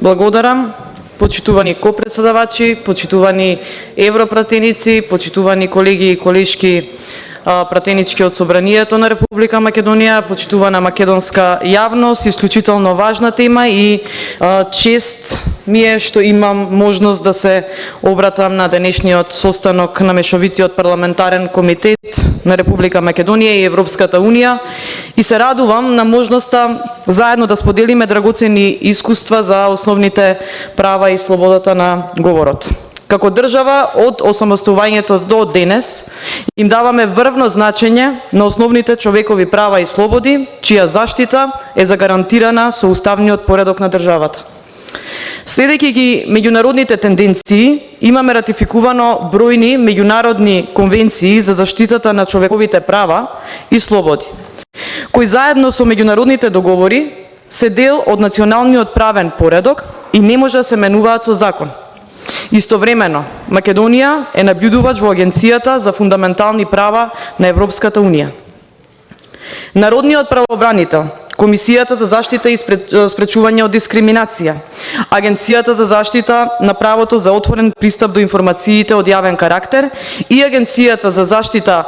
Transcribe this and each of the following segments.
Благодарам. Почитувани копредседавачи, почитувани европратеници, почитувани колеги и колешки пратенички од Собранието на Република Македонија, почитувана македонска јавност, исклучително важна тема и чест ми е што имам можност да се обратам на денешниот состанок на Мешовитиот парламентарен комитет на Република Македонија и Европската Унија и се радувам на можноста заедно да споделиме драгоцени искуства за основните права и слободата на говорот. Како држава од осамостувањето до денес им даваме врвно значење на основните човекови права и слободи, чија заштита е загарантирана со уставниот поредок на државата. Следејќи ги меѓународните тенденции, имаме ратификувано бројни меѓународни конвенции за заштитата на човековите права и слободи, кои заедно со меѓународните договори се дел од националниот правен поредок и не може да се менуваат со закон. Истовремено, Македонија е наблюдувач во Агенцијата за фундаментални права на Европската Унија. Народниот правобранител, Комисијата за заштита и спречување од дискриминација, Агенцијата за заштита на правото за отворен пристап до информациите од јавен карактер и Агенцијата за заштита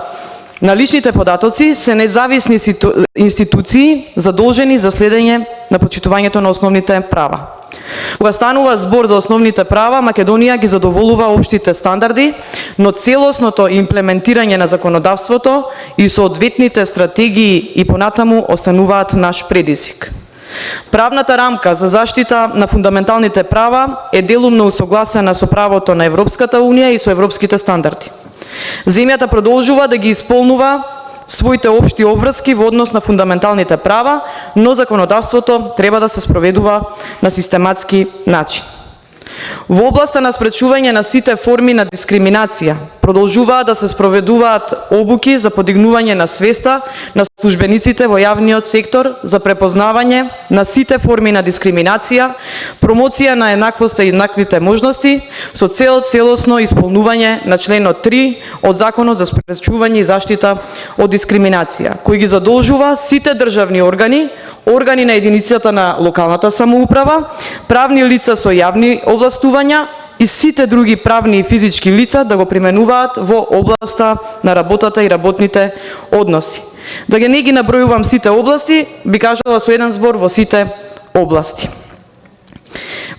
на личните податоци се независни институции задолжени за следење на почитувањето на основните права. Кога станува збор за основните права, Македонија ги задоволува општите стандарди, но целосното имплементирање на законодавството и соодветните стратегии и понатаму остануваат наш предизвик. Правната рамка за заштита на фундаменталните права е делумно усогласена со правото на Европската Унија и со европските стандарди. Земјата продолжува да ги исполнува своите општи обврски во однос на фундаменталните права, но законодавството треба да се спроведува на систематски начин. Во областа на спречување на сите форми на дискриминација, продолжуваат да се спроведуваат обуки за подигнување на свеста на службениците во јавниот сектор за препознавање на сите форми на дискриминација, промоција на еднаквоста и еднаквите можности со цел целосно исполнување на членот 3 од Законот за спречување и заштита од дискриминација, кој ги задолжува сите државни органи, органи на единицата на локалната самоуправа, правни лица со јавни овластувања и сите други правни и физички лица да го применуваат во областа на работата и работните односи. Да не ги набројувам сите области, би кажала со еден збор во сите области.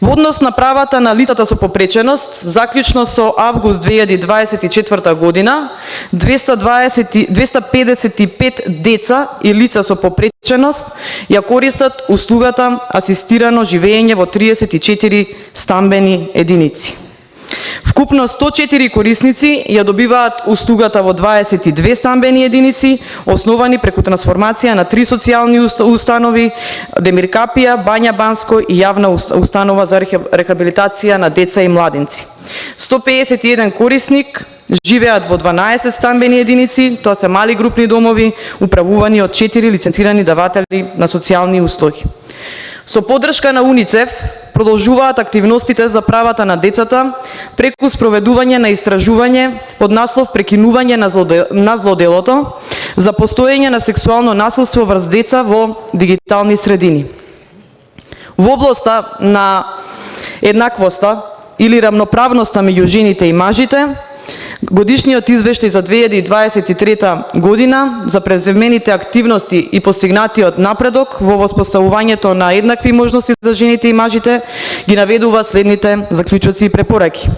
Во однос на правата на лицата со попреченост, заклучно со август 2024 година, 255 деца и лица со попреченост ја користат услугата асистирано живење во 34 стамбени единици. Вкупно 104 корисници ја добиваат услугата во 22 стамбени единици, основани преку трансформација на 3 социјални установи, Демир Капија, Бања Банско и јавна установа за рехабилитација на деца и младинци. 151 корисник живеат во 12 стамбени единици, тоа се мали групни домови, управувани од 4 лиценцирани даватели на социјални услуги. Со поддршка на УНИЦЕФ продолжуваат активностите за правата на децата преку спроведување на истражување под наслов прекинување на злоделото за постоење на сексуално насилство врз деца во дигитални средини. Во областа на еднаквоста или рамноправноста меѓу жените и мажите, годишниот извештај за 2023 година за преземените активности и постигнатиот напредок во воспоставувањето на еднакви можности за жените и мажите ги наведува следните заклучоци и препораки.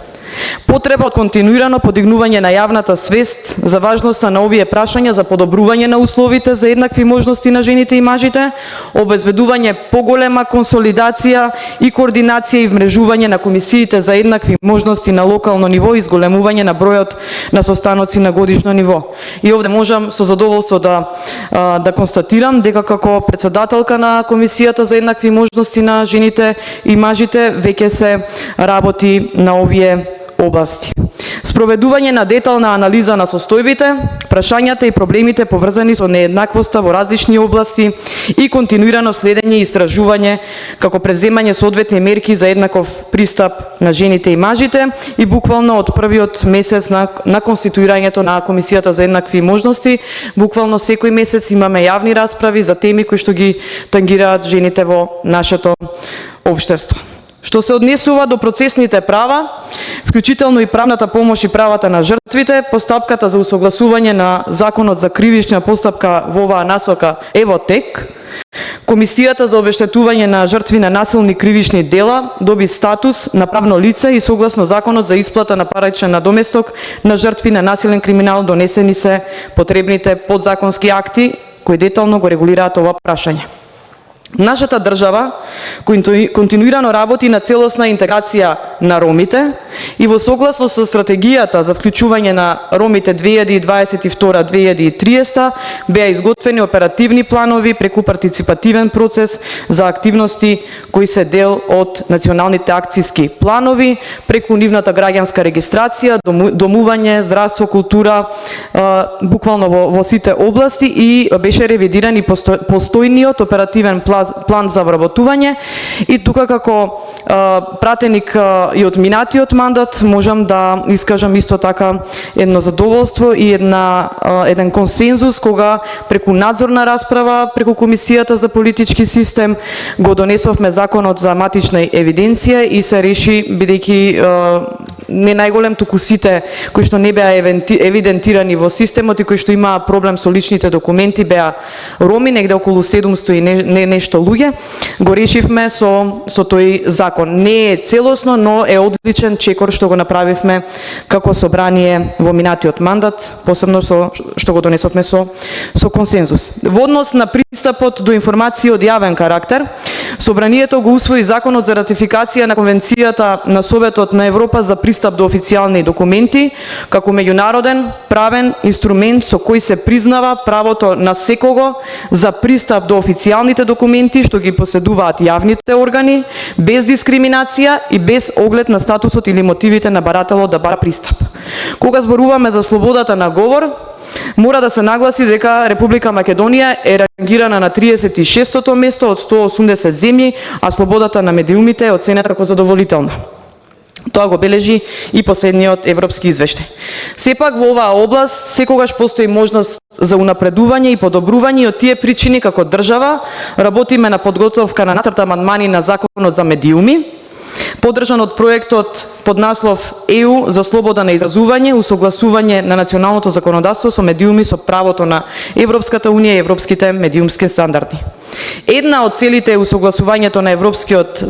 Потреба од континуирано подигнување на јавната свест за важноста на овие прашања за подобрување на условите за еднакви можности на жените и мажите, обезбедување поголема консолидација и координација и вмрежување на комисиите за еднакви можности на локално ниво и зголемување на бројот на состаноци на годишно ниво. И овде можам со задоволство да констатирам дека како председателка на Комисијата за еднакви можности на жените и мажите веќе се работи на овие области. Спроведување на детална анализа на состојбите, прашањата и проблемите поврзани со нееднаквоста во различни области и континуирано следење и истражување како превземање соодветни мерки за еднаков пристап на жените и мажите и буквално од првиот месец на конституирањето на Комисијата за еднакви можности, буквално секој месец имаме јавни расправи за теми кои што ги тангираат жените во нашето општество. Што се однесува до процесните права, вклучително и правната помош и правата на жртвите, постапката за усогласување на Законот за кривична постапка во оваа насока е во тек. Комисијата за обештетување на жртви на насилни кривични дела доби статус на правно лице и согласно Законот за исплата на паричен надоместок на жртви на насилен криминал донесени се потребните подзаконски акти кои детално го регулираат ова прашање. Нашата држава континуирано работи на целосна интеграција на ромите и во согласно со стратегијата за вклучување на ромите 2022-2030 беа изготвени оперативни планови преку партиципативен процес за активности кои се дел од националните акцијски планови, преку нивната граѓанска регистрација, домување, здравство, култура, буквално во сите области, и беше ревидиран и постојниот оперативен план за вработување. И тука како пратеник и од минатиот мандат можам да искажам исто така едно задоволство и еден консензус кога преку надзорна расправа преку Комисијата за политички систем го донесовме Законот за матична евиденција и се реши, бидејќи не најголем, туку сите кои што не беа евидентирани во системот и кои што имаа проблем со личните документи беа роми, негде околу 700 и нешто луѓе, го решивме со тој закон. Не е целосно, но е одличен чекор што го направивме како собрание во минатиот мандат, посебно што го донесовме со консензус. Во однос на пристапот до информации од јавен карактер, собранието го усвои Законот за ратификација на Конвенцијата на Советот на Европа за пристап до официјални документи како меѓународен правен инструмент со кој се признава правото на секого за пристап до официјалните документи што ги поседуваат јавните органи, без дискриминација и без оглед на статусот или мотивите на барателот да бара пристап. Кога зборуваме за слободата на говор, мора да се нагласи дека Република Македонија е рангирана на 36-тото место од 180 земји, а слободата на медиумите е оценета како задоволителна. Тоа го бележи и последниот европски извештај. Сепак во оваа област секогаш постои можност за унапредување и подобрување, и од тие причини како држава работиме на подготовка на нацрт амандмани на Законот за медиуми, поддржан од проектот под наслов ЕУ за слобода на изразување, усогласување на националното законодавство со медиуми со правото на Европската унија и европските медиумски стандарди. Една од целите е усогласувањето на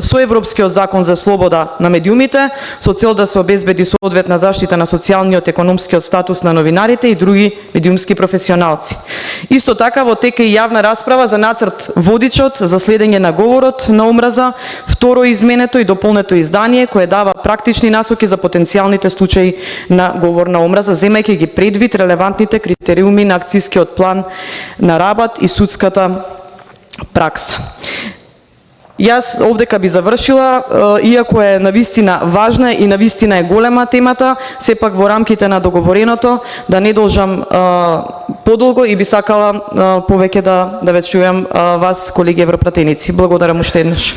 со Европскиот закон за слобода на медиумите со цел да се обезбеди соодветна заштита на социјалниот и економскиот статус на новинарите и други медиумски професионалци. Исто така во тек е и јавна расправа за нацрт водичот за следење на говорот на омраза, второ изменето и дополнето издание кое дава практични насоки за потенцијалните случаи на говор на омраза, земајќи ги предвид релевантните критериуми на акцијскиот план на Рабат и судската пракса. Јас овдека би завршила, иако е навистина важна и навистина е голема темата, сепак во рамките на договореното да не должам подолго и би сакала повеќе да ве чујам вас, колеги европратеници. Благодарам уште еднаш.